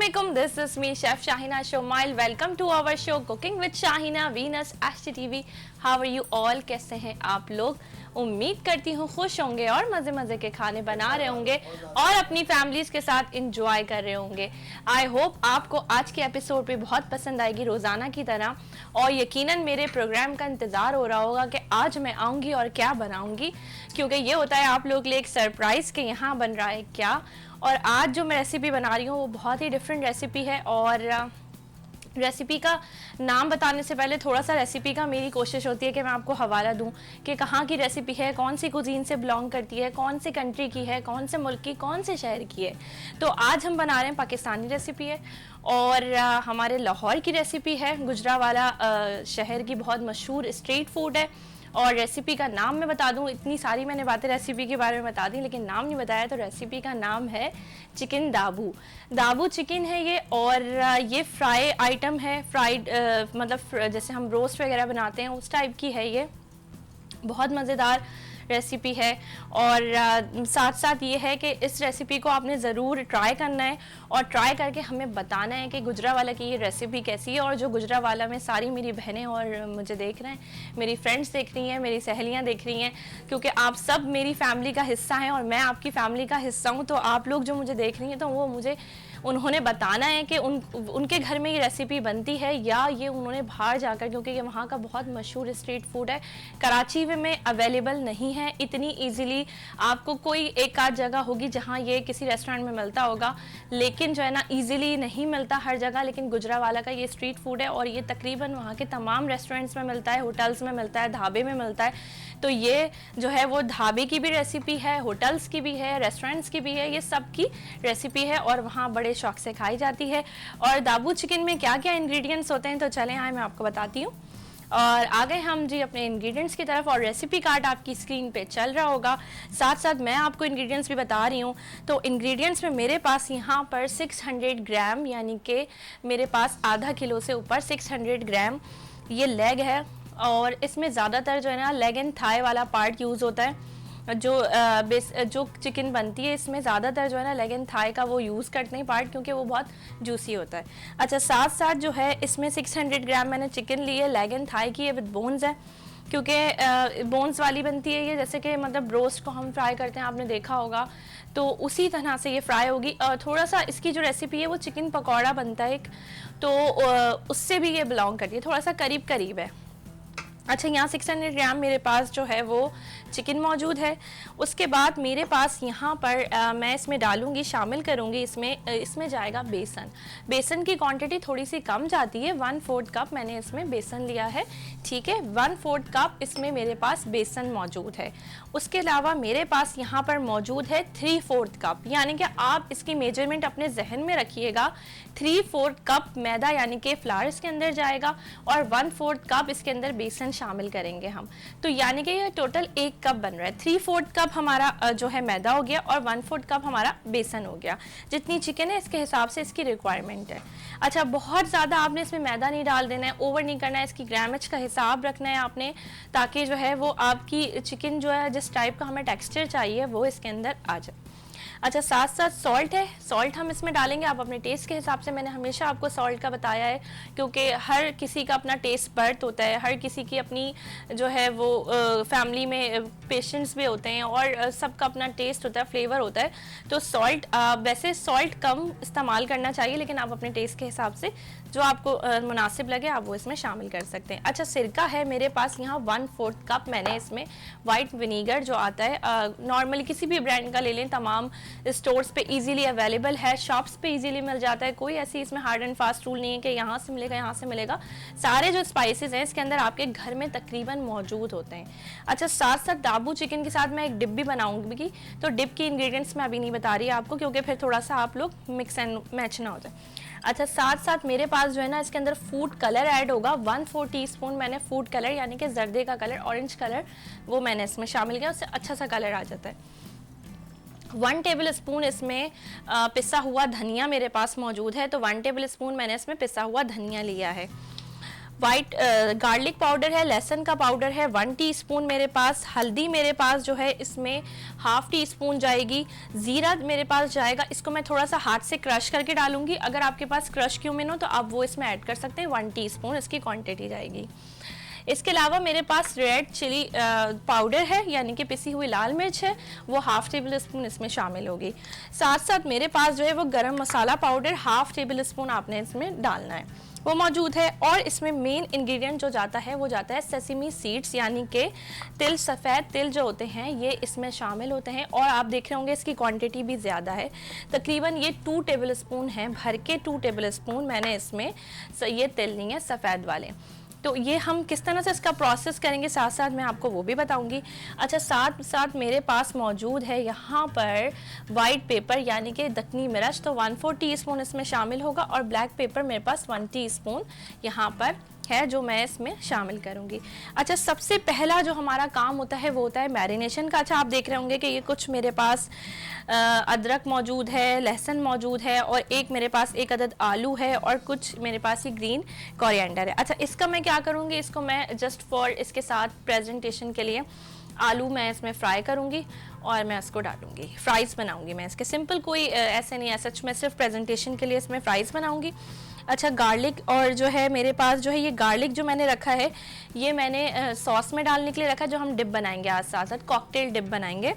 Assalamualaikum, this is me Chef Shahina Shomail. Welcome to our show Cooking with Shahina Venus HTTV. How are you all? कैसे हैं आप लोग? उम्मीद करती हूँ खुश होंगे और मज़े मज़े के खाने बना रहे होंगे और अपनी फैमिलीज के साथ इंजॉय कर रहे होंगे। आई होप आपको आज के एपिसोड भी बहुत पसंद आएगी रोज़ाना की तरह, और यकीनन मेरे प्रोग्राम का इंतज़ार हो रहा होगा कि आज मैं आऊँगी और क्या बनाऊँगी, क्योंकि ये होता है आप लोग के लिए एक सरप्राइज़ कि यहाँ बन रहा है क्या। और आज जो मैं रेसिपी बना रही हूँ वो बहुत ही डिफरेंट रेसिपी है, और रेसिपी का नाम बताने से पहले थोड़ा सा रेसिपी का मेरी कोशिश होती है कि मैं आपको हवाला दूं कि कहाँ की रेसिपी है, कौन सी कुजीन से बिलोंग करती है, कौन से कंट्री की है, कौन से मुल्क की, कौन से शहर की है। तो आज हम बना रहे हैं पाकिस्तानी रेसिपी है, और हमारे लाहौर की रेसिपी है। गुजरावाला शहर की बहुत मशहूर स्ट्रीट फूड है। और रेसिपी का नाम मैं बता दूं, इतनी सारी मैंने बातें रेसिपी के बारे में बता दी लेकिन नाम नहीं बताया, तो रेसिपी का नाम है चिकन दाबू। दाबू चिकन है ये, और ये फ्राई आइटम है। फ्राइड मतलब जैसे हम रोस्ट वगैरह बनाते हैं उस टाइप की है ये। बहुत मज़ेदार रेसिपी है, और साथ साथ ये है कि इस रेसिपी को आपने ज़रूर ट्राई करना है और ट्राई करके हमें बताना है कि गुजरावाला की ये रेसिपी कैसी है। और जो गुजरावाला में सारी मेरी बहनें और मुझे देख रहे हैं, मेरी फ्रेंड्स देख रही हैं, मेरी सहेलियां देख रही हैं, क्योंकि आप सब मेरी फैमिली का हिस्सा हैं और मैं आपकी फैमिली का हिस्सा हूँ। तो आप लोग जो मुझे देख रही हैं तो वो मुझे उन्होंने बताना है कि उनके घर में ये रेसिपी बनती है या ये उन्होंने बाहर जाकर, क्योंकि ये वहाँ का बहुत मशहूर स्ट्रीट फूड है, कराची में अवेलेबल नहीं है इतनी इजीली। आपको कोई एक आध जगह होगी जहाँ ये किसी रेस्टोरेंट में मिलता होगा, लेकिन जो है ना इजीली नहीं मिलता हर जगह। लेकिन गुजरावाला का ये स्ट्रीट फूड है और ये तकरीबन वहाँ के तमाम रेस्टोरेंट्स में मिलता है, होटल्स में मिलता है, ढाबे में मिलता है। तो ये जो है वो ढाबे की भी रेसिपी है, होटल्स की भी है, रेस्टोरेंट्स की भी है, ये सब की रेसिपी है और वहाँ बड़े शौक से खाई जाती है। और दाबू चिकन में क्या क्या इंग्रेडिएंट्स होते हैं तो चलें आए मैं आपको बताती हूँ। और आ गए हम जी अपने इंग्रेडिएंट्स की तरफ, और रेसिपी कार्ड आपकी स्क्रीन पे चल रहा होगा। साथ साथ मैं आपको इंग्रेडिएंट्स भी बता रही हूँ। तो इंग्रेडिएंट्स में मेरे पास यहाँ पर 600 ग्राम, यानी कि मेरे पास आधा किलो से ऊपर 600 ग्राम ये लेग है, और इसमें ज़्यादातर जो है ना लेग एंड थाई वाला पार्ट यूज़ होता है। जो चिकन बनती है इसमें ज़्यादातर जो है ना लेग एंड थाई का वो यूज़ करते हैं पार्ट, क्योंकि वो बहुत जूसी होता है। अच्छा, साथ साथ जो है इसमें 600 ग्राम मैंने चिकन ली है, लेग एंड थाई की है, विद बोन्स है, क्योंकि बोन्स वाली बनती है ये। जैसे कि मतलब रोस्ट को हम फ्राई करते हैं, आपने देखा होगा, तो उसी तरह से ये फ्राई होगी। थोड़ा सा इसकी जो रेसिपी है वो चिकन पकौड़ा बनता है एक, तो उससे भी ये बिलोंग करती है, थोड़ा सा करीब करीब है। अच्छा, यहाँ 600 ग्राम मेरे पास जो है वो चिकन मौजूद है। उसके बाद मेरे पास यहाँ पर मैं इसमें डालूँगी, शामिल करूँगी इसमें जाएगा बेसन। बेसन की क्वांटिटी थोड़ी सी कम जाती है, 1/4 कप मैंने इसमें बेसन लिया है, ठीक है। 1/4 कप इसमें मेरे पास बेसन मौजूद है। उसके अलावा मेरे पास यहाँ पर मौजूद है 3/4 कप, यानी कि आप इसकी मेजरमेंट अपने जहन में रखिएगा। 3/4 कप मैदा यानी कि फ्लावर इसके अंदर जाएगा, और 1/4 कप इसके अंदर बेसन शामिल करेंगे हम। तो यानी कि ये टोटल 1 कप बन रहा है। 3/4 कप हमारा जो है मैदा हो गया, और 1/4 कप हमारा बेसन हो गया। जितनी चिकन है इसके हिसाब से इसकी रिक्वायरमेंट है। अच्छा, बहुत ज़्यादा आपने इसमें मैदा नहीं डाल देना है, ओवर नहीं करना है, इसकी ग्रामेज का हिसाब रखना है आपने, ताकि जो है वो आपकी चिकन जो है जिस टाइप का हमें टेक्सचर चाहिए वो इसके अंदर आ जाए। अच्छा, साथ साथ सॉल्ट है, सॉल्ट हम इसमें डालेंगे आप अपने टेस्ट के हिसाब से। मैंने हमेशा आपको सॉल्ट का बताया है, क्योंकि हर किसी का अपना टेस्ट बर्थ होता है, हर किसी की अपनी जो है वो फैमिली में पेशेंट्स भी होते हैं, और सबका अपना टेस्ट होता है, फ्लेवर होता है। तो सॉल्ट वैसे सॉल्ट कम इस्तेमाल करना चाहिए, लेकिन आप अपने टेस्ट के हिसाब से जो आपको मुनासिब लगे आप वो इसमें शामिल कर सकते हैं। अच्छा, सिरका है मेरे पास यहाँ 1/4 कप मैंने इसमें, वाइट विनीगर जो आता है, नॉर्मली किसी भी ब्रांड का ले लें, तमाम स्टोर्स पे इजीली अवेलेबल है, शॉप्स पे इजीली मिल जाता है। कोई ऐसी इसमें हार्ड एंड फास्ट रूल नहीं है कि यहाँ से मिलेगा यहाँ से मिलेगा। सारे जो स्पाइसेस हैं इसके अंदर आपके घर में तकरीबन मौजूद होते हैं। अच्छा, साथ साथ दाबू चिकन के साथ मैं एक डिप भी बनाऊंगी, तो डिप की इंग्रेडिएंट्स मैं अभी नहीं बता रही आपको, क्योंकि फिर थोड़ा सा आप लोग मिक्स एंड मैच ना हो जाए। अच्छा, साथ साथ मेरे पास जो है ना इसके अंदर फूड कलर ऐड होगा। 1/4 टीस्पून मैंने फूड कलर यानी कि जर्दे का कलर, ऑरेंज कलर, वो मैंने इसमें शामिल किया, उससे अच्छा सा कलर आ जाता है। 1 टेबल स्पून इसमें पिसा हुआ धनिया मेरे पास मौजूद है, तो 1 टेबल स्पून मैंने इसमें पिसा हुआ धनिया लिया है। वाइट गार्लिक पाउडर है, लहसुन का पाउडर है 1 टीस्पून मेरे पास, हल्दी मेरे पास जो है इसमें हाफ टी स्पून जाएगी, ज़ीरा मेरे पास जाएगा, इसको मैं थोड़ा सा हाथ से क्रश करके डालूंगी। अगर आपके पास क्रश क्यूमिन हो तो आप वो इसमें ऐड कर सकते हैं, 1 टीस्पून इसकी क्वांटिटी जाएगी। इसके अलावा मेरे पास रेड चिली पाउडर है, यानी कि पिसी हुई लाल मिर्च है, वो हाफ टेबल स्पून इसमें शामिल होगी। साथ साथ मेरे पास जो है वो गरम मसाला पाउडर हाफ टेबल स्पून आपने इसमें डालना है, वो मौजूद है। और इसमें मेन इंग्रेडिएंट जो जाता है वो जाता है सेसमी सीड्स, यानी कि तिल, सफ़ेद तिल जो होते हैं ये इसमें शामिल होते हैं। और आप देख रहे होंगे इसकी क्वांटिटी भी ज़्यादा है, तकरीबन ये 2 टेबल स्पून है, भर के 2 टेबल स्पून मैंने इसमें ये तिल लिए हैं सफ़ेद वाले। तो ये हम किस तरह से इसका प्रोसेस करेंगे साथ साथ मैं आपको वो भी बताऊंगी। अच्छा, साथ साथ मेरे पास मौजूद है यहाँ पर वाइट पेपर, यानी कि दक्कनी मिर्च, तो 1/4 टीस्पून इसमें शामिल होगा। और ब्लैक पेपर मेरे पास 1 टीस्पून यहाँ पर है जो मैं इसमें शामिल करूंगी। अच्छा, सबसे पहला जो हमारा काम होता है वो होता है मैरिनेशन का। अच्छा, आप देख रहे होंगे कि ये कुछ मेरे पास अदरक मौजूद है, लहसुन मौजूद है, और एक मेरे पास 1 अदद आलू है, और कुछ मेरे पास ये ग्रीन कोरिएंडर है। अच्छा, इसका मैं क्या करूँगी, इसको मैं जस्ट फॉर इसके साथ प्रेजेंटेशन के लिए आलू मैं इसमें फ्राई करूँगी और मैं इसको डालूंगी, फ्राइज़ बनाऊंगी मैं इसके। सिंपल कोई ऐसे नहीं है, सच में सिर्फ प्रेजेंटेशन के लिए इसमें फ्राइज़ बनाऊंगी। अच्छा, गार्लिक और जो है मेरे पास जो है ये गार्लिक जो मैंने रखा है ये मैंने सॉस में डालने के लिए रखा है, जो हम डिप बनाएंगे आज साथ साथ कॉकटेल डिप बनाएंगे।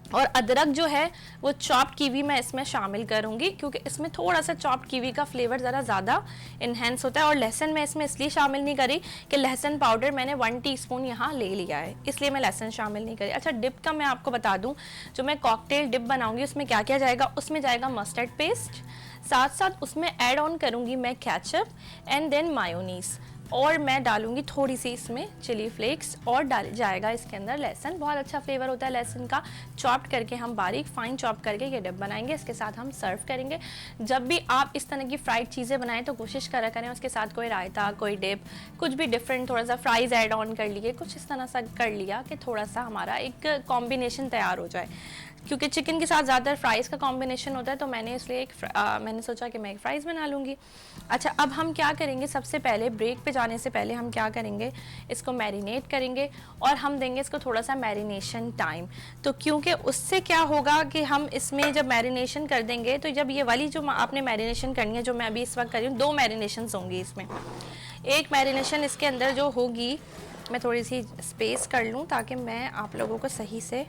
और अदरक जो है वो चॉप्ड कीवी मैं इसमें शामिल करूंगी, क्योंकि इसमें थोड़ा सा चॉप्ड कीवी का फ्लेवर ज़रा ज़्यादा इन्हेंस होता है। और लहसुन मैं इसमें इसलिए शामिल नहीं करी कि लहसुन पाउडर मैंने 1 टीस्पून यहाँ ले लिया है, इसलिए मैं लहसुन शामिल नहीं करी। अच्छा, डिप का मैं आपको बता दूँ, जो मैं कॉकटेल डिप बनाऊँगी उसमें क्या क्या जाएगा, उसमें जाएगा मस्टर्ड पेस्ट, साथ साथ उसमें ऐड ऑन करूँगी मैं केचप एंड देन मायोनीज़, और मैं डालूंगी थोड़ी सी इसमें चिली फ्लेक्स, और डाल जाएगा इसके अंदर लहसुन। बहुत अच्छा फ्लेवर होता है लहसुन का, चॉप्ड करके हम बारीक फाइन चॉप करके ये डिप बनाएंगे, इसके साथ हम सर्व करेंगे। जब भी आप इस तरह की फ्राइड चीज़ें बनाएं तो कोशिश करा करें उसके साथ कोई रायता, कोई डिप, कुछ भी डिफरेंट, थोड़ा सा फ्राइज़ ऐड ऑन कर लिए, कुछ इस तरह सा कर लिया कि थोड़ा सा हमारा एक कॉम्बिनेशन तैयार हो जाए। क्योंकि चिकन के साथ ज़्यादातर फ्राइज़ का कॉम्बिनेशन होता है, तो मैंने इसलिए मैंने सोचा कि मैं एक फ़्राइज़ बना लूँगी। अच्छा, अब हम क्या करेंगे, सबसे पहले ब्रेक पे जाने से पहले हम क्या करेंगे, इसको मैरिनेट करेंगे और हम देंगे इसको थोड़ा सा मैरिनेशन टाइम। तो क्योंकि उससे क्या होगा कि हम इसमें जब मैरिनेशन कर देंगे, तो जब ये वाली जो आपने मैरिनेशन करनी है, जो मैं अभी इस वक्त कर रही हूँ, 2 मैरिनेशंस होंगी इसमें। एक मैरिनेशन इसके अंदर जो होगी, मैं थोड़ी सी स्पेस कर लूँ ताकि मैं आप लोगों को सही से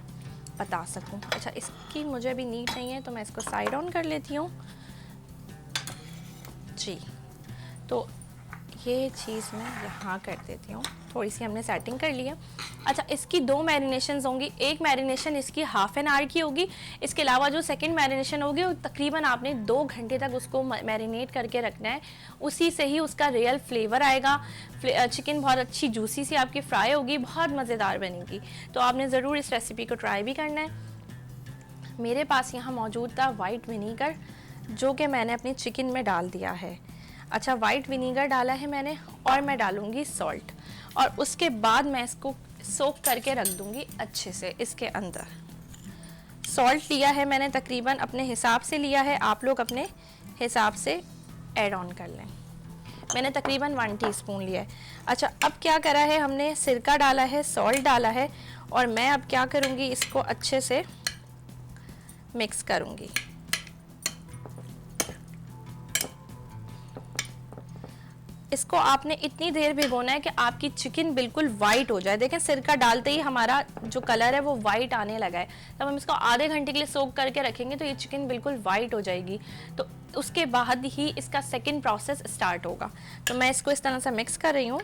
बता सकूं। अच्छा, इसकी मुझे अभी नीड नहीं है तो मैं इसको साइड ऑन कर लेती हूँ जी। तो ये चीज़ मैं यहाँ कर देती हूँ, थोड़ी सी हमने सेटिंग कर ली है। अच्छा, इसकी 2 मैरिनेशंस होंगी, एक मैरिनेशन इसकी हाफ एन आवर की होगी, इसके अलावा जो सेकंड मैरिनेशन होगी वो तकरीबन आपने 2 घंटे तक उसको मैरिनेट करके रखना है, उसी से ही उसका रियल फ्लेवर आएगा। चिकन बहुत अच्छी जूसी सी आपकी फ्राई होगी, बहुत मज़ेदार बनेगी। तो आपने ज़रूर इस रेसिपी को ट्राई भी करना है। मेरे पास यहाँ मौजूद था वाइट विनीगर, जो कि मैंने अपनी चिकन में डाल दिया है। अच्छा, वाइट विनीगर डाला है मैंने, और मैं डालूँगी सॉल्ट, और उसके बाद मैं इसको सोक करके रख दूँगी अच्छे से इसके अंदर। सॉल्ट लिया है मैंने, तकरीबन अपने हिसाब से लिया है, आप लोग अपने हिसाब से ऐड ऑन कर लें। मैंने तकरीबन 1 टीस्पून लिया है। अच्छा, अब क्या करा है, हमने सिरका डाला है, सॉल्ट डाला है, और मैं अब क्या करूँगी, इसको अच्छे से मिक्स करूँगी। इसको आपने इतनी देर भिगोना है कि आपकी चिकन बिल्कुल वाइट हो जाए। देखें, सिरका डालते ही हमारा जो कलर है वो वाइट आने लगा है। तब हम इसको आधे घंटे के लिए सोक करके रखेंगे तो ये चिकन बिल्कुल वाइट हो जाएगी। तो उसके बाद ही इसका सेकंड प्रोसेस स्टार्ट होगा। तो मैं इसको इस तरह से मिक्स कर रही हूँ।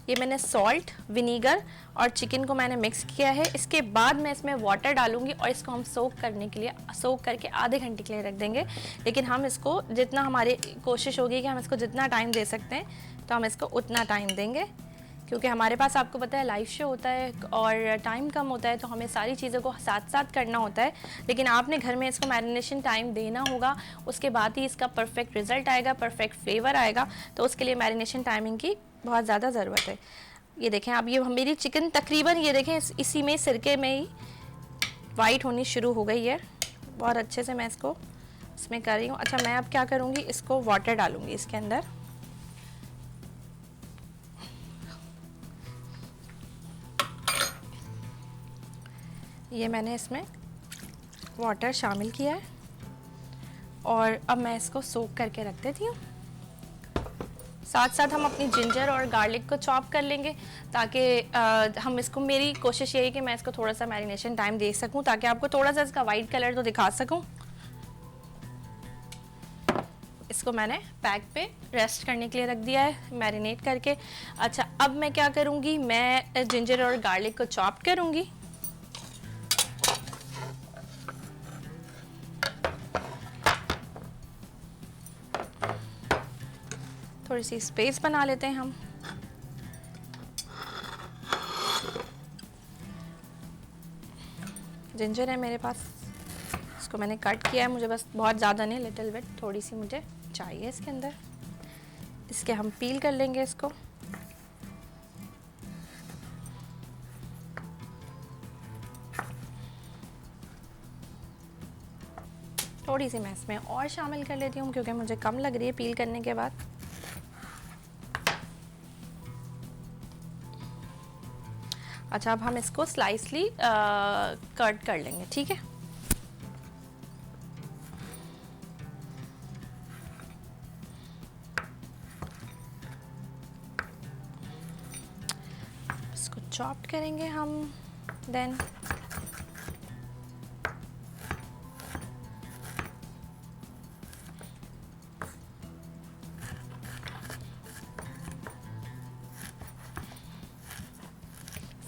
ये मैंने सॉल्ट, विनीगर और चिकन को मैंने मिक्स किया है। इसके बाद मैं इसमें वाटर डालूंगी और इसको हम सोक करने के लिए, सोक करके आधे घंटे के लिए रख देंगे। लेकिन हम इसको जितना, हमारी कोशिश होगी कि हम इसको जितना टाइम दे सकते हैं तो हम इसको उतना टाइम देंगे, क्योंकि हमारे पास आपको पता है लाइव शो होता है और टाइम कम होता है, तो हमें सारी चीज़ों को साथ साथ करना होता है। लेकिन आपने घर में इसको मैरिनेशन टाइम देना होगा, उसके बाद ही इसका परफेक्ट रिज़ल्ट आएगा, परफेक्ट फ्लेवर आएगा। तो उसके लिए मैरिनेशन टाइमिंग की बहुत ज़्यादा ज़रूरत है। ये देखें अब ये मेरी चिकन तकरीबन ये देखें इसी में सिरके में ही वाइट होनी शुरू हो गई है। बहुत अच्छे से मैं इसको इसमें कर रही हूँ। अच्छा मैं अब क्या करूँगी, इसको वाटर डालूँगी इसके अंदर। ये मैंने इसमें वाटर शामिल किया है और अब मैं इसको सोक करके रख देती हूँ। साथ साथ हम अपनी जिंजर और गार्लिक को चॉप कर लेंगे ताकि हम इसको, मेरी कोशिश ये है कि मैं इसको थोड़ा सा मैरिनेशन टाइम दे सकूं ताकि आपको थोड़ा सा इसका वाइट कलर तो दिखा सकूं। इसको मैंने पैक पे रेस्ट करने के लिए रख दिया है मैरिनेट करके। अच्छा अब मैं क्या करूँगी, मैं जिंजर और गार्लिक को चॉप करूँगी। थोड़ी सी स्पेस बना लेते हैं हम। जिंजर है मेरे पास, इसको मैंने कट किया है, मुझे बस बहुत ज़्यादा नहीं, लिटिल बिट थोड़ी सी मुझे चाहिए इसके अंदर। इसके हम पील कर लेंगे इसको। थोड़ी सी मैं इसमें और शामिल कर लेती हूँ क्योंकि मुझे कम लग रही है पील करने के बाद। अच्छा अब हम इसको स्लाइसली कट कर लेंगे, ठीक है। इसको चॉप करेंगे हम। देन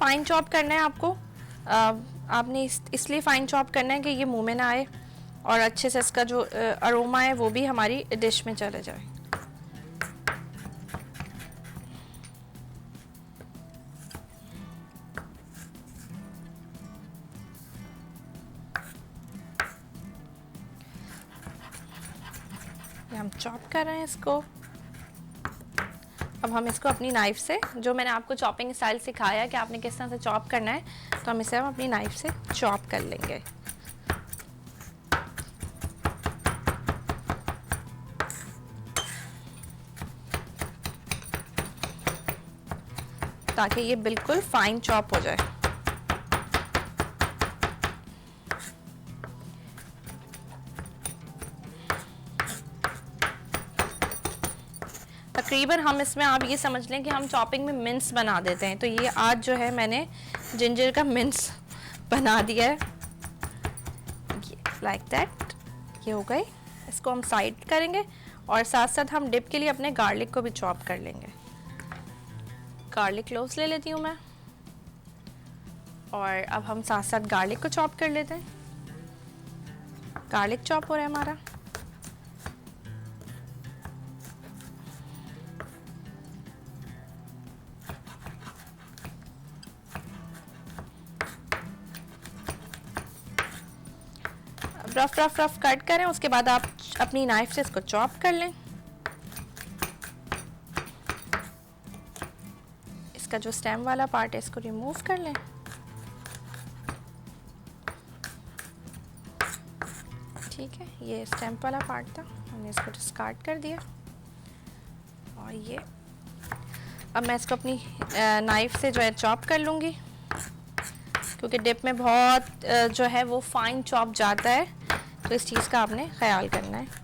फाइन चॉप करना है आपको। आपने इसलिए फाइन चॉप करना है कि ये मुंह में ना आए और अच्छे से इसका जो अरोमा है वो भी हमारी डिश में चले जाए। हम चॉप कर रहे हैं इसको। अब हम इसको अपनी नाइफ से, जो मैंने आपको चॉपिंग स्टाइल सिखाया है कि आपने किस तरह से चॉप करना है, तो हम इसे अपनी नाइफ से चॉप कर लेंगे। ताकि ये बिल्कुल फाइन चॉप हो जाए। तकरीबन हम इसमें, आप ये समझ लें कि हम चॉपिंग में मिंस बना देते हैं। तो ये आज जो है मैंने जिंजर का मिंस बना दिया है, लाइक दैट। ये हो गई। इसको हम साइड करेंगे और साथ साथ हम डिप के लिए अपने गार्लिक को भी चॉप कर लेंगे। गार्लिक क्लोव्स ले लेती हूँ मैं और अब हम साथ साथ गार्लिक को चॉप कर लेते हैं। गार्लिक चॉप हो रहा है हमारा। रफ रफ रफ कट करें, उसके बाद आप अपनी नाइफ से इसको चॉप कर लें। इसका जो स्टेम वाला पार्ट है इसको रिमूव कर लें। ठीक है, ये स्टेम वाला पार्ट था, हमने इसको डिस्कार्ड कर दिया। और ये अब मैं इसको अपनी नाइफ से जो है चॉप कर लूँगी क्योंकि डिप में बहुत जो है वो फाइन चॉप जाता है, तो इस चीज़ का आपने ख्याल करना है।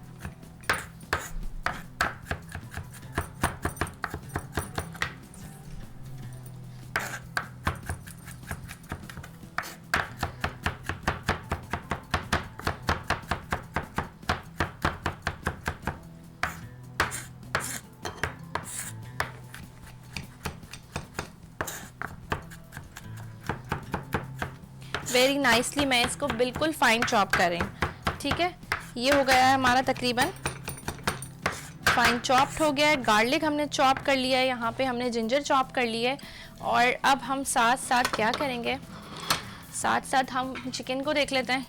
वेरी नाइसली मैं इसको बिल्कुल फाइन चॉप करें। ठीक है, ये हो गया है हमारा तकरीबन फाइन चॉप्ड हो गया है। गार्लिक हमने चॉप कर लिया है, यहाँ पे हमने जिंजर चॉप कर लिया है। और अब हम साथ साथ क्या करेंगे, साथ साथ हम चिकन को देख लेते हैं।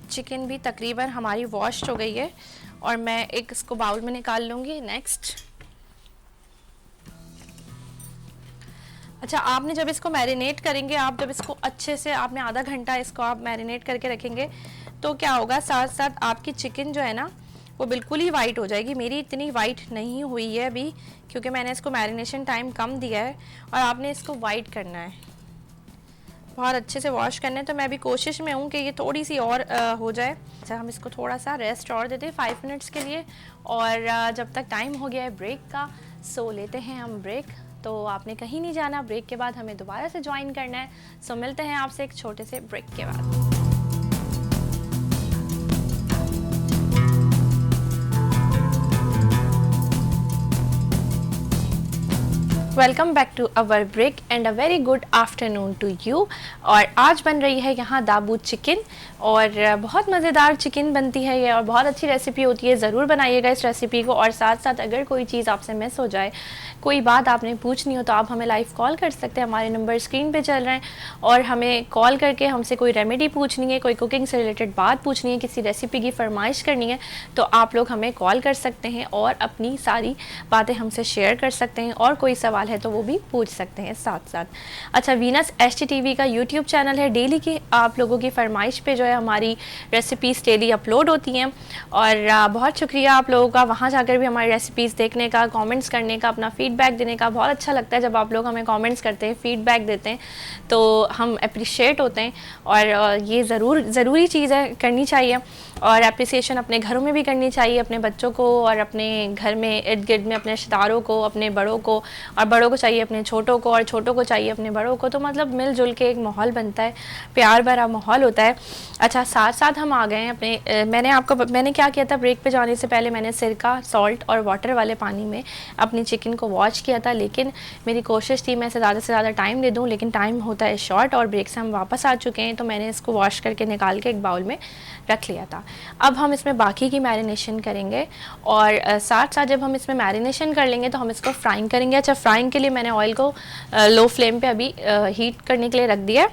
चिकन भी तकरीबन हमारी वॉश्ड हो गई है और मैं एक इसको बाउल में निकाल लूँगी। नेक्स्ट अच्छा, आपने जब इसको मैरिनेट करेंगे, आप जब इसको अच्छे से आपने आधा घंटा इसको आप मैरिनेट करके रखेंगे तो क्या होगा, साथ साथ आपकी चिकन जो है ना वो बिल्कुल ही वाइट हो जाएगी। मेरी इतनी वाइट नहीं हुई है अभी क्योंकि मैंने इसको मैरिनेशन टाइम कम दिया है, और आपने इसको वाइट करना है, बहुत अच्छे से वॉश करना है। तो मैं अभी कोशिश में हूँ कि ये थोड़ी सी और हो जाए। अच्छा, हम इसको थोड़ा सा रेस्ट और देते हैं 5 मिनट्स के लिए, और जब तक टाइम हो गया है ब्रेक का, सो लेते हैं हम ब्रेक। तो आपने कहीं नहीं जाना, ब्रेक के बाद हमें दोबारा से ज्वाइन करना है। सो मिलते हैं आपसे एक छोटे से ब्रेक के बाद। Welcome back to our break and a very good afternoon to you. और आज बन रही है यहाँ दाबूद चिकन, और बहुत मज़ेदार चिकन बनती है ये, और बहुत अच्छी रेसिपी होती है। ज़रूर बनाइएगा इस रेसिपी को। और साथ साथ अगर कोई चीज़ आपसे मिस हो जाए, कोई बात आपने पूछनी हो, तो आप हमें लाइव कॉल कर सकते हैं। हमारे नंबर स्क्रीन पे चल रहे हैं, और हमें कॉल करके हमसे कोई रेमेडी पूछनी है, कोई कुकिंग से रिलेटेड बात पूछनी है, किसी रेसिपी की फरमाइश करनी है, तो आप लोग हमें कॉल कर सकते हैं और अपनी सारी बातें हमसे शेयर कर सकते हैं, और कोई सवाल है तो वो भी पूछ सकते हैं साथ साथ। अच्छा, वीनस HT TV का यूट्यूब चैनल है। डेली की आप लोगों की फरमाइश पे जो है हमारी रेसिपीज़ डेली अपलोड होती हैं, और बहुत शुक्रिया आप लोगों का वहाँ जाकर भी हमारी रेसिपीज़ देखने का, कमेंट्स करने का, अपना फीडबैक देने का। बहुत अच्छा लगता है जब आप लोग हमें कमेंट्स करते हैं, फीडबैक देते हैं, तो हम अप्रिशिएट होते हैं। और ये ज़रूरी चीज़ है, करनी चाहिए। और अप्रिसिएशन अपने घरों में भी करनी चाहिए, अपने बच्चों को, और अपने घर में इर्द गिर्द में अपने रिश्तेदारों को, अपने बड़ों को, और बड़ों को चाहिए अपने छोटों को, और छोटों को चाहिए अपने बड़ों को। तो मतलब मिलजुल के एक माहौल बनता है, प्यार भरा माहौल होता है। अच्छा, साथ साथ हम आ गए हैं अपने मैंने क्या किया था, ब्रेक पे जाने से पहले मैंने सिरका, सॉल्ट और वाटर वाले पानी में अपनी चिकन को वॉश किया था। लेकिन मेरी कोशिश थी मैं इसे ज़्यादा से ज़्यादा टाइम दे दूँ, लेकिन टाइम होता है शॉर्ट, और ब्रेक से हम वापस आ चुके हैं। तो मैंने इसको वॉश करके निकाल के एक बाउल में रख लिया था। अब हम इसमें बाकी की मैरिनेशन करेंगे, और साथ साथ जब हम इसमें मैरिनेशन कर लेंगे तो हम इसको फ्राइंग करेंगे। अच्छा, फ्राइंग के लिए मैंने ऑयल को लो फ्लेम पे अभी हीट करने के लिए रख दिया है,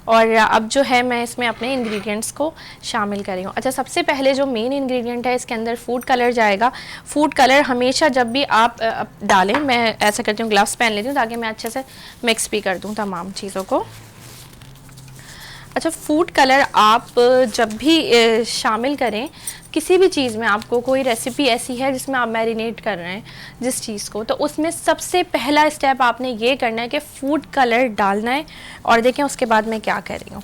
और अब जो है मैं इसमें अपने इंग्रेडिएंट्स को शामिल कर रही हूँ। अच्छा, सबसे पहले जो मेन इंग्रेडिएंट है, इसके अंदर फूड कलर जाएगा। फूड कलर हमेशा जब भी आप डालें, मैं ऐसा करती हूँ, ग्लव्स पहन लेती हूँ ताकि मैं अच्छे से मिक्स भी कर दूँ तमाम चीज़ों को। अच्छा, फूड कलर आप जब भी शामिल करें किसी भी चीज़ में, आपको कोई रेसिपी ऐसी है जिसमें आप मैरिनेट कर रहे हैं जिस चीज़ को, तो उसमें सबसे पहला स्टेप आपने ये करना है कि फ़ूड कलर डालना है। और देखें उसके बाद मैं क्या कर रही हूँ,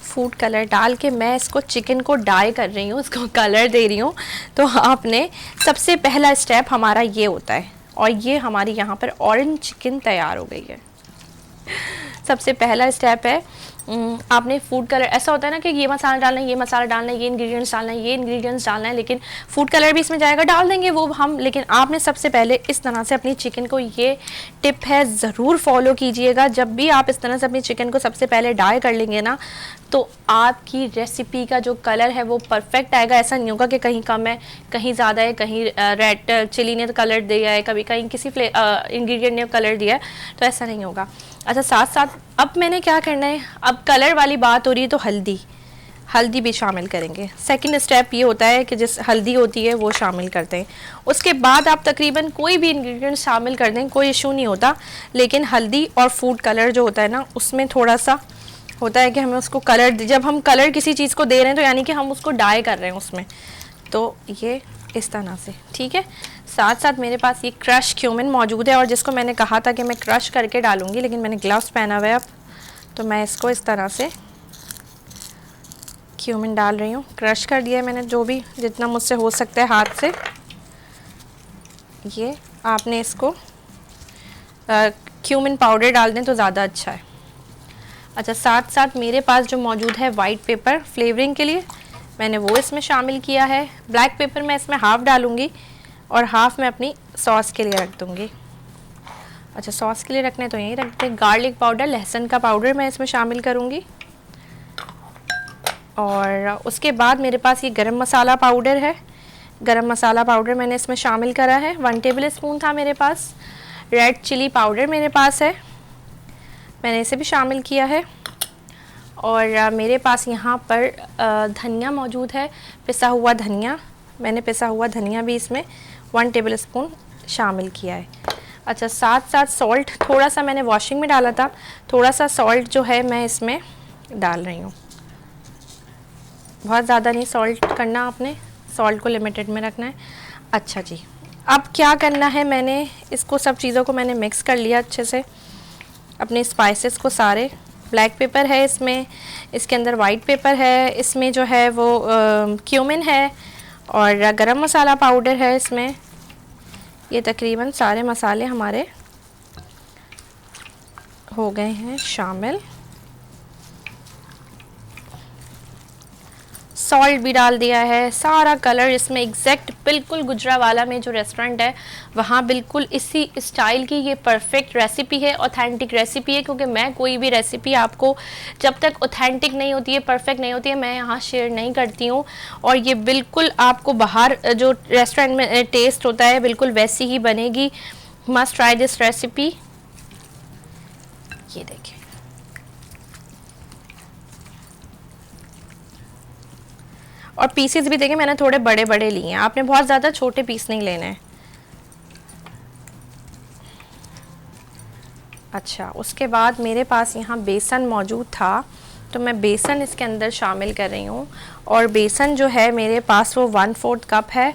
फूड कलर डाल के मैं इसको चिकन को डाई कर रही हूँ, उसको कलर दे रही हूँ। तो आपने सबसे पहला स्टेप हमारा ये होता है, और ये हमारी यहाँ पर ऑरेंज चिकन तैयार हो गई है। सबसे पहला स्टेप है, आपने फूड कलर, ऐसा होता है ना कि ये मसाला डालना है, ये मसाला डालना है, ये इंग्रेडिएंट्स डालना है, ये इंग्रेडिएंट्स डालना है, लेकिन फूड कलर भी इसमें जाएगा, डाल देंगे वो हम। लेकिन आपने सबसे पहले इस तरह से अपनी चिकन को, ये टिप है ज़रूर फॉलो कीजिएगा। जब भी आप इस तरह से अपनी चिकन को सबसे पहले डाई कर लेंगे ना, तो आपकी रेसिपी का जो कलर है वो परफेक्ट आएगा। ऐसा नहीं होगा कि कहीं कम है, कहीं ज़्यादा है, कहीं रेड चिली ने कलर दिया है, कभी कहीं किसी इंग्रेडिएंट ने कलर दिया है, तो ऐसा नहीं होगा। अच्छा, साथ साथ अब मैंने क्या करना है, अब कलर वाली बात हो रही है तो हल्दी भी शामिल करेंगे। सेकंड स्टेप ये होता है कि जिस हल्दी होती है वो शामिल करते हैं। उसके बाद आप तकरीबन कोई भी इंग्रेडिएंट शामिल कर दें, कोई इशू नहीं होता। लेकिन हल्दी और फूड कलर जो होता है ना, उसमें थोड़ा सा होता है कि हमें उसको कलर, जब हम कलर किसी चीज़ को दे रहे हैं तो यानी कि हम उसको डाई कर रहे हैं उसमें। तो ये इस तरह से, ठीक है। साथ साथ मेरे पास ये क्रश क्यूमिन मौजूद है, और जिसको मैंने कहा था कि मैं क्रश करके डालूंगी, लेकिन मैंने ग्लव्स पहना हुआ है अब, तो मैं इसको इस तरह से क्यूमिन डाल रही हूँ। क्रश कर दिया है मैंने, जो भी जितना मुझसे हो सकता है हाथ से। ये आपने इसको क्यूमिन पाउडर डाल दें तो ज़्यादा अच्छा है। अच्छा, साथ साथ मेरे पास जो मौजूद है वाइट पेपर फ्लेवरिंग के लिए, मैंने वो इसमें शामिल किया है। ब्लैक पेपर मैं इसमें हाफ़ डालूँगी, और हाफ़ मैं अपनी सॉस के लिए रख दूँगी। अच्छा, सॉस के लिए रखने तो यहीं रखते हैं। गार्लिक पाउडर, लहसुन का पाउडर मैं इसमें शामिल करूँगी। और उसके बाद मेरे पास ये गरम मसाला पाउडर है, गरम मसाला पाउडर मैंने इसमें शामिल करा है। 1 टेबल स्पून था मेरे पास। रेड चिली पाउडर मेरे पास है, मैंने इसे भी शामिल किया है। और मेरे पास यहाँ पर धनिया मौजूद है, पिसा हुआ धनिया, मैंने पिसा हुआ धनिया भी इसमें 1 टेबल स्पून शामिल किया है। अच्छा, साथ साथ सॉल्ट थोड़ा सा मैंने वॉशिंग में डाला था, थोड़ा सा सॉल्ट जो है मैं इसमें डाल रही हूँ। बहुत ज़्यादा नहीं सॉल्ट करना, आपने सॉल्ट को लिमिटेड में रखना है। अच्छा जी, अब क्या करना है, मैंने इसको सब चीज़ों को मैंने मिक्स कर लिया अच्छे से, अपने स्पाइसेस को सारे। ब्लैक पेपर है इसमें, इसके अंदर वाइट पेपर है, इसमें जो है वो क्यूमिन है और गरम मसाला पाउडर है इसमें। ये तकरीबन सारे मसाले हमारे हो गए हैं शामिल। सॉल्ट भी डाल दिया है, सारा कलर इसमें एग्जैक्ट बिल्कुल गुजरावाला में जो रेस्टोरेंट है वहाँ बिल्कुल इसी स्टाइल की ये परफेक्ट रेसिपी है, ऑथेंटिक रेसिपी है। क्योंकि मैं कोई भी रेसिपी आपको जब तक ऑथेंटिक नहीं होती है, परफेक्ट नहीं होती है, मैं यहाँ शेयर नहीं करती हूँ। और ये बिल्कुल आपको बाहर जो रेस्टोरेंट में टेस्ट होता है बिल्कुल वैसी ही बनेगी। Must try this recipe. ये देखिए, और पीसेस भी देखिए मैंने थोड़े बड़े बड़े लिए हैं, आपने बहुत ज़्यादा छोटे पीस नहीं लेने हैं। अच्छा, उसके बाद मेरे पास यहाँ बेसन मौजूद था तो मैं बेसन इसके अंदर शामिल कर रही हूँ। और बेसन जो है मेरे पास वो 1/4 कप है,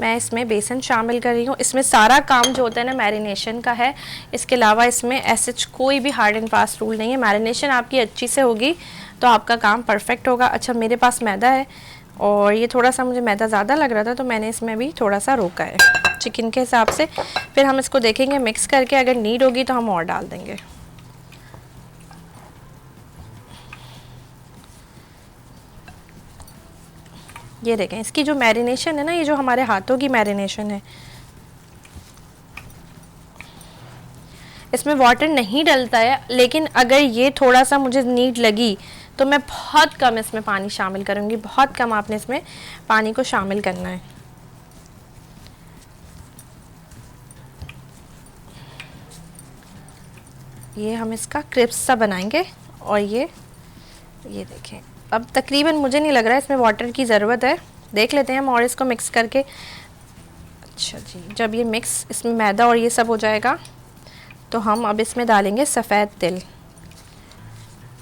मैं इसमें बेसन शामिल कर रही हूँ। इसमें सारा काम जो होता है ना मैरिनेशन का है, इसके अलावा इसमें ऐसे कोई भी हार्ड एंड फास्ट रूल नहीं है। मैरिनेशन आपकी अच्छी से होगी तो आपका काम परफेक्ट होगा। अच्छा, मेरे पास मैदा है और ये थोड़ा सा मुझे मैदा ज़्यादा लग रहा था तो मैंने इसमें भी थोड़ा सा रोका है चिकन के हिसाब से। फिर हम इसको देखेंगे मिक्स करके, अगर नीड होगी तो हम और डाल देंगे। ये देखें, इसकी जो मैरिनेशन है ना, ये जो हमारे हाथों की मैरिनेशन है, इसमें वाटर नहीं डलता है। लेकिन अगर ये थोड़ा सा मुझे नीड लगी तो मैं बहुत कम इसमें पानी शामिल करूँगी, बहुत कम आपने इसमें पानी को शामिल करना है। ये हम इसका क्रिस्प सा बनाएंगे। और ये देखें, अब तकरीबन मुझे नहीं लग रहा है इसमें वाटर की ज़रूरत है, देख लेते हैं हम और इसको मिक्स करके। अच्छा जी, जब ये मिक्स इसमें मैदा और ये सब हो जाएगा तो हम अब इसमें डालेंगे सफ़ेद तिल।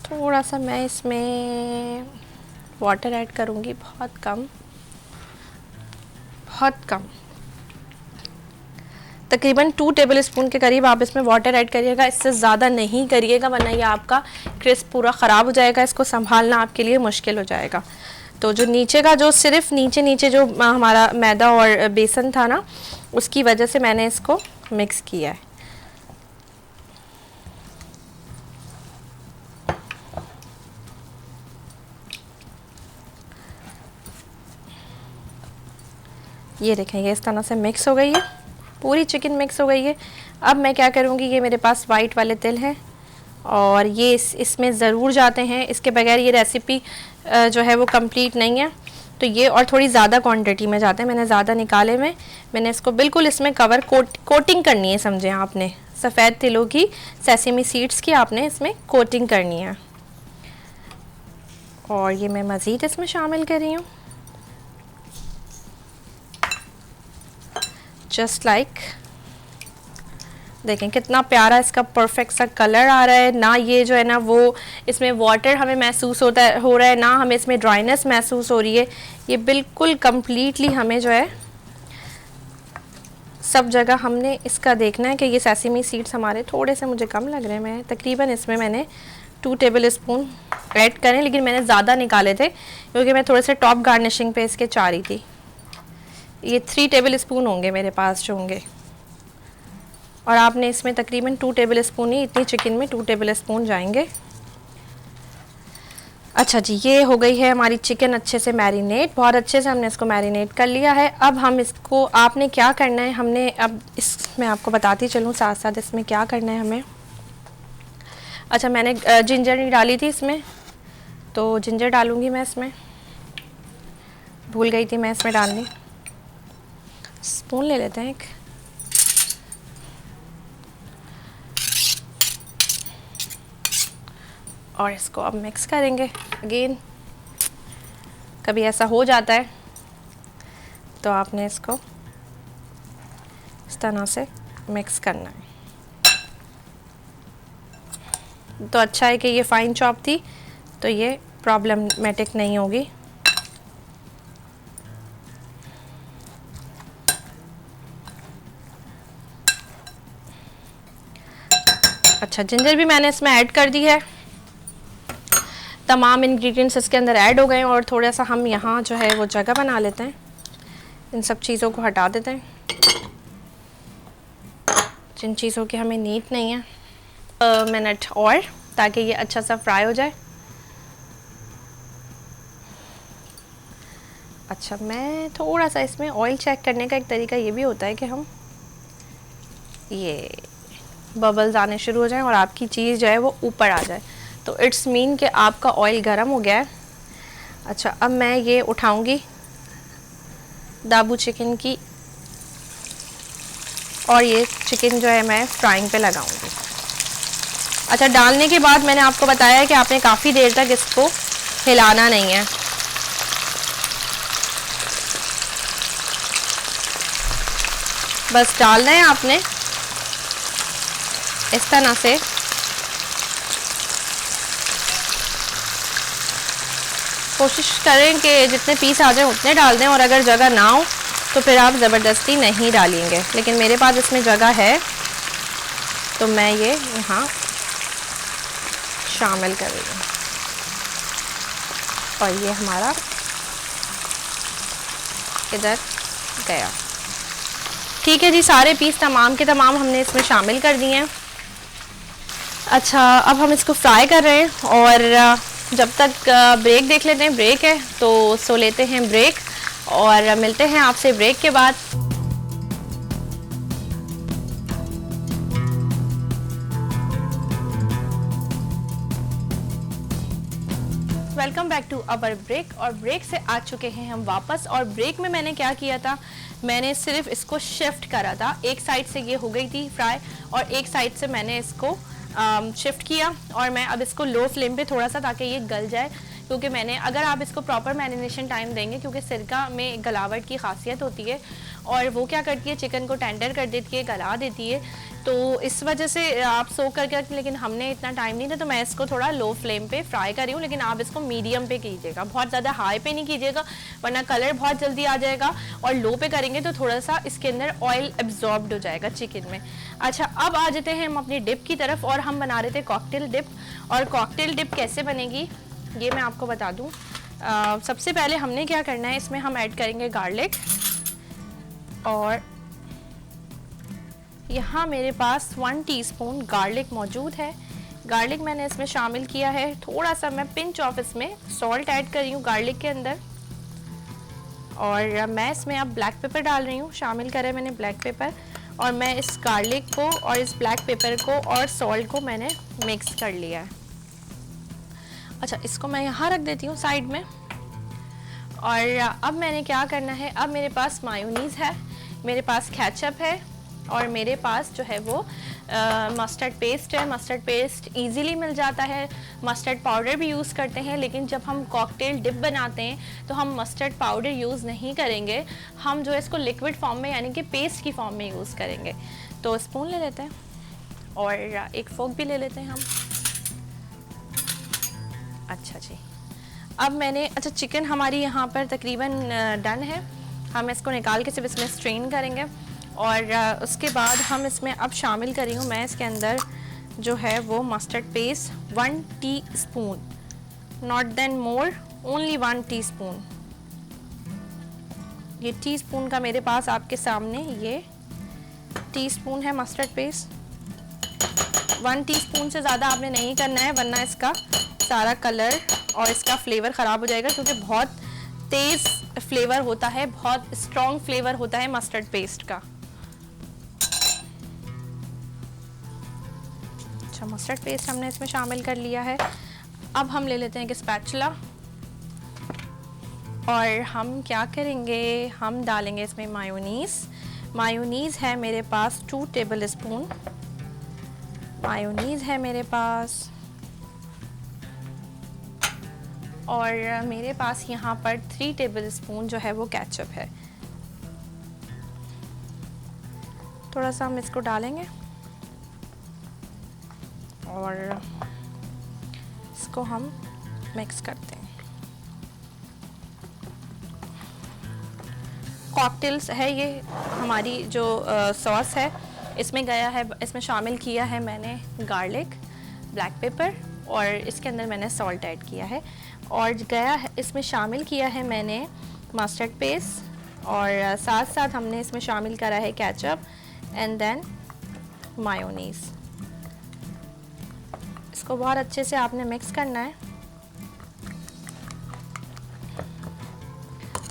थोड़ा सा मैं इसमें वाटर ऐड करूँगी, बहुत कम, बहुत कम, तकरीबन 2 टेबल स्पून के करीब आप इसमें वाटर ऐड करिएगा। इससे ज़्यादा नहीं करिएगा वरना ये आपका क्रिस्प पूरा ख़राब हो जाएगा, इसको संभालना आपके लिए मुश्किल हो जाएगा। तो जो नीचे का जो सिर्फ नीचे नीचे जो हमारा मैदा और बेसन था ना, उसकी वजह से मैंने इसको मिक्स किया है। ये देखें, ये इस तरह से मिक्स हो गई है, पूरी चिकन मिक्स हो गई है। अब मैं क्या करूँगी, ये मेरे पास वाइट वाले तिल हैं और ये इसमें ज़रूर जाते हैं, इसके बगैर ये रेसिपी जो है वो कंप्लीट नहीं है। तो ये और थोड़ी ज़्यादा क्वांटिटी में जाते हैं, मैंने ज़्यादा निकाले में, मैंने इसको बिल्कुल इसमें कवर कोटिंग करनी है, समझें आपने, सफ़ेद तिलों की, सेसेमी सीड्स की आपने इसमें कोटिंग करनी है। और ये मैं मज़ीद इसमें शामिल कर रही हूँ, जस्ट लाइक। देखें कितना प्यारा इसका परफेक्ट सा कलर आ रहा है ना, ये जो है ना वो इसमें वाटर हमें महसूस हो रहा है ना, हमें इसमें ड्राइनेस महसूस हो रही है। ये बिल्कुल कंप्लीटली हमें जो है सब जगह हमने इसका देखना है कि ये सेसेमी सीड्स हमारे थोड़े से मुझे कम लग रहे हैं, मैं तकरीबन इसमें मैंने 2 टेबल स्पून ऐड करें, लेकिन मैंने ज़्यादा निकाले थे क्योंकि मैं थोड़े से टॉप गार्निशिंग पे इसके चाह रही थी। ये 3 टेबल स्पून होंगे मेरे पास जो होंगे, और आपने इसमें तकरीबन 2 टेबल स्पून ही, इतनी चिकन में 2 टेबल स्पून जाएंगे। अच्छा जी, ये हो गई है हमारी चिकन अच्छे से मैरिनेट, बहुत अच्छे से हमने इसको मैरिनेट कर लिया है। अब हम इसको, आपने क्या करना है, हमने अब इसमें आपको बताती चलूँ साथ साथ इसमें क्या करना है हमें। अच्छा, मैंने जिंजर नहीं डाली थी इसमें, तो जिंजर डालूँगी मैं इसमें, भूल गई थी मैं इसमें डालनी। स्पून ले लेते हैं एक, और इसको अब मिक्स करेंगे। अगेन कभी ऐसा हो जाता है तो आपने इसको इस तरह से मिक्स करना है। तो अच्छा है कि ये फाइन चॉप थी, तो ये प्रॉब्लमेटिक नहीं होगी। अच्छा, जिंजर भी मैंने इसमें ऐड कर दी है। तमाम इंग्रेडिएंट्स इसके अंदर ऐड हो गए हैं और थोड़ा सा हम यहाँ जो है वो जगह बना लेते हैं। इन सब चीज़ों को हटा देते हैं जिन चीज़ों की हमें नीड नहीं है। मिनट और, ताकि ये अच्छा सा फ्राई हो जाए। अच्छा, मैं थोड़ा सा इसमें ऑयल चेक करने का एक तरीका ये भी होता है कि हम ये बबल्स आने शुरू हो जाएं और आपकी चीज़ जो है वो ऊपर आ जाए, तो इट्स मीन कि आपका ऑयल गर्म हो गया है। अच्छा, अब मैं ये उठाऊंगी दाबू चिकन की और ये चिकन जो है मैं फ्राइंग पे लगाऊंगी। अच्छा, डालने के बाद मैंने आपको बताया है कि आपने काफ़ी देर तक इसको हिलाना नहीं है। बस डालना है आपने इस तरह से। कोशिश करें कि जितने पीस आ जाएं उतने डाल दें, और अगर जगह ना हो तो फिर आप ज़बरदस्ती नहीं डालेंगे। लेकिन मेरे पास इसमें जगह है तो मैं ये यहाँ शामिल कर रही हूँ। और ये हमारा इधर गया। ठीक है जी, सारे पीस तमाम के तमाम हमने इसमें शामिल कर दिए हैं। अच्छा, अब हम इसको फ्राई कर रहे हैं और जब तक ब्रेक देख लेते हैं। ब्रेक है तो सो लेते हैं ब्रेक और मिलते हैं आपसे ब्रेक के बाद। Welcome back to our break. और ब्रेक से आ चुके हैं हम वापस। और ब्रेक में मैंने क्या किया था, मैंने सिर्फ इसको शिफ्ट करा था। एक साइड से ये हो गई थी फ्राई और एक साइड से मैंने इसको शिफ्ट किया और मैं अब इसको लो फ्लेम पे थोड़ा सा, ताकि ये गल जाए। क्योंकि मैंने, अगर आप इसको प्रॉपर मैरिनेशन टाइम देंगे, क्योंकि सिरका में गलावट की खासियत होती है और वो क्या करती है, चिकन को टेंडर कर देती है, गला देती है। तो इस वजह से आप सो करके, लेकिन हमने इतना टाइम नहीं था तो मैं इसको थोड़ा लो फ्लेम पे फ्राई कर रही हूँ। लेकिन आप इसको मीडियम पे कीजिएगा, बहुत ज़्यादा हाई पे नहीं कीजिएगा, वरना कलर बहुत जल्दी आ जाएगा। और लो पे करेंगे तो थोड़ा सा इसके अंदर ऑयल एब्जॉर्ब्ड हो जाएगा चिकन में। अच्छा, अब आ जाते हैं हम अपनी डिप की तरफ। और हम बना रहे थे कॉकटेल डिप। और कॉकटेल डिप कैसे बनेगी ये मैं आपको बता दूं। सबसे पहले हमने क्या करना है, इसमें हम ऐड करेंगे गार्लिक। और यहाँ मेरे पास 1 टीस्पून गार्लिक मौजूद है। गार्लिक मैंने इसमें शामिल किया है। थोड़ा सा मैं पिंच ऑफ इसमें सॉल्ट ऐड कर रही हूँ गार्लिक के अंदर। और मैं इसमें अब ब्लैक पेपर डाल रही हूँ, शामिल करा है मैंने ब्लैक पेपर। और मैं इस गार्लिक को और इस ब्लैक पेपर को और सॉल्ट को मैंने मिक्स कर लिया है। अच्छा, इसको मैं यहाँ रख देती हूँ साइड में। और अब मैंने क्या करना है, अब मेरे पास मायोनीज़ है, मेरे पास केचप है और मेरे पास जो है वो मस्टर्ड पेस्ट है। मस्टर्ड पेस्ट इजीली मिल जाता है। मस्टर्ड पाउडर भी यूज़ करते हैं, लेकिन जब हम कॉकटेल डिप बनाते हैं तो हम मस्टर्ड पाउडर यूज़ नहीं करेंगे। हम जो है इसको लिक्विड फॉर्म में, यानी कि पेस्ट की फॉर्म में यूज़ करेंगे। तो स्पून ले लेते हैं और एक फोक भी ले लेते हैं हम। अच्छा जी, अब मैंने, अच्छा चिकन हमारी यहाँ पर तकरीबन डन है। हम इसको निकाल के सिर्फ इसमें स्ट्रेन करेंगे। और उसके बाद हम इसमें अब शामिल कर रही हूँ मैं इसके अंदर जो है वो mustard paste 1 teaspoon, not then more, only 1 teaspoon. ये टीस्पून का मेरे पास आपके सामने ये टीस्पून है मस्टर्ड पेस्ट। 1 टीस्पून से ज़्यादा आपने नहीं करना है, वरना इसका सारा कलर और इसका फ्लेवर ख़राब हो जाएगा, क्योंकि बहुत तेज़ फ्लेवर होता है, बहुत स्ट्रॉन्ग फ्लेवर होता है मस्टर्ड पेस्ट का। अच्छा, मस्टर्ड पेस्ट हमने इसमें शामिल कर लिया है। अब हम ले लेते हैं एक स्पैचुला और हम क्या करेंगे, हम डालेंगे इसमें मायोनीज़। मायोनीज़ है मेरे पास 2 टेबल स्पून मायोनीज़ है मेरे पास। और मेरे पास यहाँ पर 3 टेबल स्पून जो है वो केचप है। थोड़ा सा हम इसको डालेंगे और इसको हम मिक्स करते हैं। कॉकटेल्स है ये हमारी जो सॉस है, इसमें गया है, इसमें शामिल किया है मैंने गार्लिक, ब्लैक पेपर और इसके अंदर मैंने सॉल्ट ऐड किया है, और गया है इसमें शामिल किया है मैंने मस्टर्ड पेस्ट, और साथ साथ हमने इसमें शामिल करा है केचप एंड देन मायोनीज़। इसको बहुत अच्छे से आपने मिक्स करना है।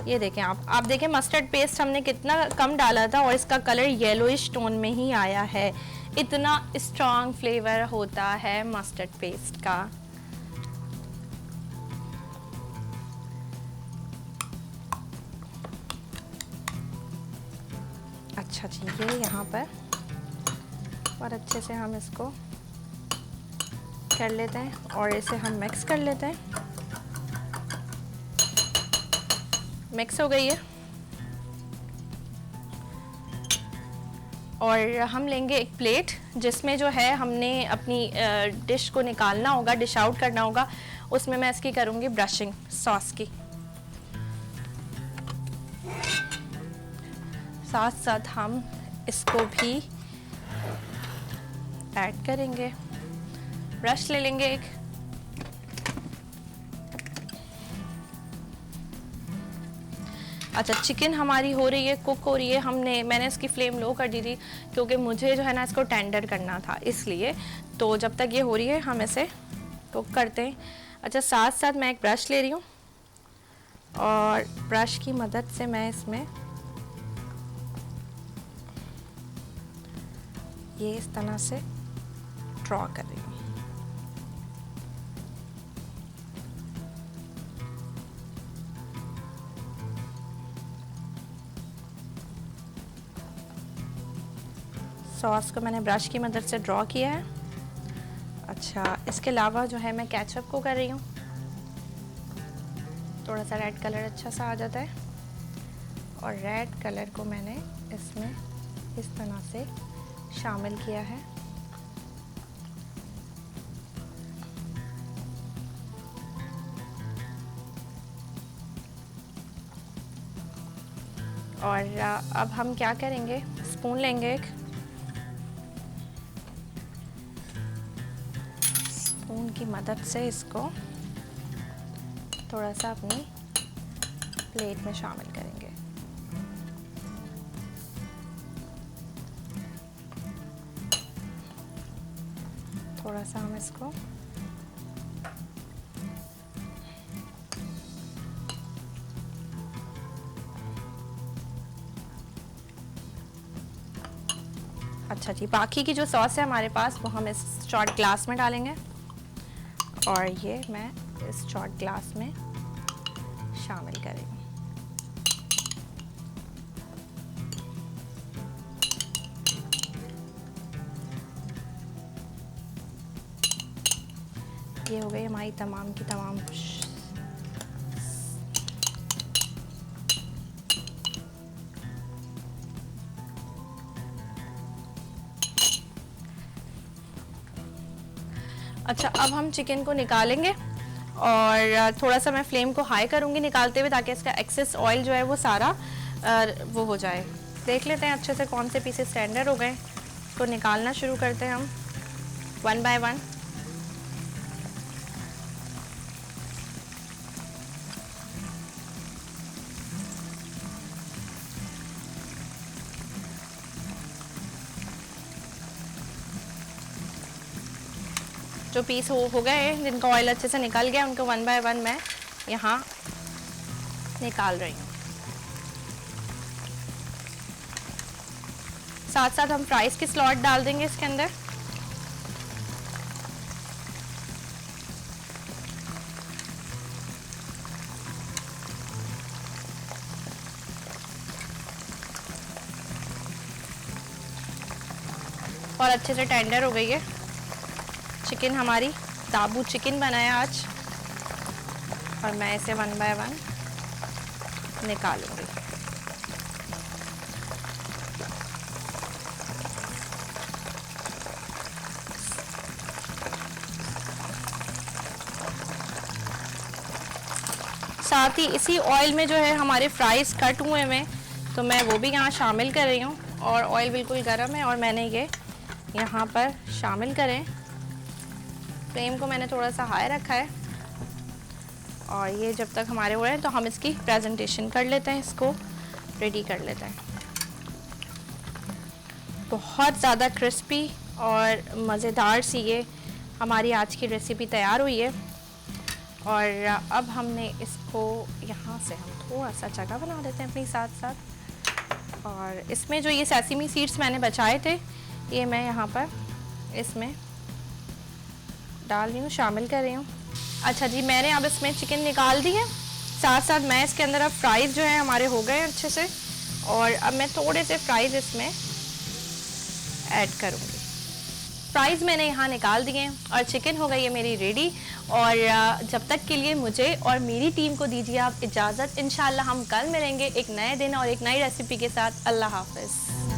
ये देखें आप देखें मस्टर्ड पेस्ट हमने कितना कम डाला था और इसका कलर येलोइश टोन में ही आया है। इतना स्ट्रॉन्ग फ्लेवर होता है मस्टर्ड पेस्ट का। अच्छा जी, ये यहाँ पर और अच्छे से हम इसको कर लेते हैं और इसे हम मिक्स कर लेते हैं। मिक्स हो गई है और हम लेंगे एक प्लेट जिसमें जो है हमने अपनी डिश को निकालना होगा, डिश आउट करना होगा। उसमें मैं इसकी करूँगी ब्रशिंग सॉस की। साथ साथ हम इसको भी ऐड करेंगे। ब्रश ले लेंगे एक। अच्छा, चिकन हमारी हो रही है, कुक हो रही है। मैंने इसकी फ्लेम लो कर दी थी क्योंकि मुझे जो है ना इसको टेंडर करना था, इसलिए। तो जब तक ये हो रही है हम इसे कुक करते हैं। अच्छा, साथ साथ मैं एक ब्रश ले रही हूँ और ब्रश की मदद से मैं इसमें ये इस तरह से ड्रॉ कर रही हूँ। सॉस को मैंने ब्रश की मदद से ड्रॉ किया है। अच्छा, इसके अलावा जो है मैं केचप को कर रही हूँ। थोड़ा सा रेड कलर अच्छा सा आ जाता है और रेड कलर को मैंने इसमें इस तरह से शामिल किया है। और अब हम क्या करेंगे, स्पून लेंगे एक। स्पून की मदद से इसको थोड़ा सा अपनी प्लेट में शामिल करेंगे। थोड़ा सा हम इसको अच्छा जी, बाकी की जो सॉस है हमारे पास वो हम इस शॉर्ट ग्लास में डालेंगे और ये मैं इस शॉर्ट ग्लास में शामिल करेंगे। ये हो गई हमारी तमाम की तमाम। अच्छा, अब हम चिकन को निकालेंगे और थोड़ा सा मैं फ्लेम को हाई करूँगी निकालते हुए, ताकि इसका एक्सेस ऑयल जो है वो सारा वो हो जाए। देख लेते हैं अच्छे से कौन से पीसेस टेंडर हो गए। इसको निकालना शुरू करते हैं हम वन बाय वन। जो पीस हो गए हैं, जिनका ऑयल अच्छे से निकल गया, उनको वन बाय वन मैं यहाँ निकाल रही हूँ। साथ साथ हम फ्राइज की स्लॉट डाल देंगे इसके अंदर। और अच्छे से टेंडर हो गई है चिकन हमारी। ताबू चिकन बनाया आज और मैं इसे वन बाय वन निकालूंगी। साथ ही इसी ऑयल में जो है हमारे फ्राइज कट हुए हैं, तो मैं वो भी यहाँ शामिल कर रही हूँ। और ऑयल बिल्कुल गर्म है और मैंने ये यहाँ पर शामिल करें। फ्लेम को मैंने थोड़ा सा हाई रखा है और ये जब तक हमारे हो रहे हैं तो हम इसकी प्रेजेंटेशन कर लेते हैं, इसको रेडी कर लेते हैं। बहुत ज़्यादा क्रिस्पी और मज़ेदार सी ये हमारी आज की रेसिपी तैयार हुई है। और अब हमने इसको यहाँ से हम थोड़ा सा जगह बना देते हैं अपनी साथ साथ। और इसमें जो ये सेसमी सीड्स मैंने बचाए थे, ये मैं यहाँ पर इसमें डाल रही हूँ, शामिल कर रही हूँ। अच्छा जी, मैंने अब इसमें चिकन निकाल दी है। साथ साथ मैं इसके अंदर अब फ्राइज़ जो है हमारे हो गए अच्छे से, और अब मैं थोड़े से फ्राइज़ इसमें ऐड करूँगी। फ्राइज़ मैंने यहाँ निकाल दिए और चिकन हो गई है मेरी रेडी। और जब तक के लिए मुझे और मेरी टीम को दीजिए आप इजाज़त। इंशाल्लाह हम कल मिलेंगे एक नए दिन और एक नई रेसिपी के साथ। अल्लाह हाफ़िज़।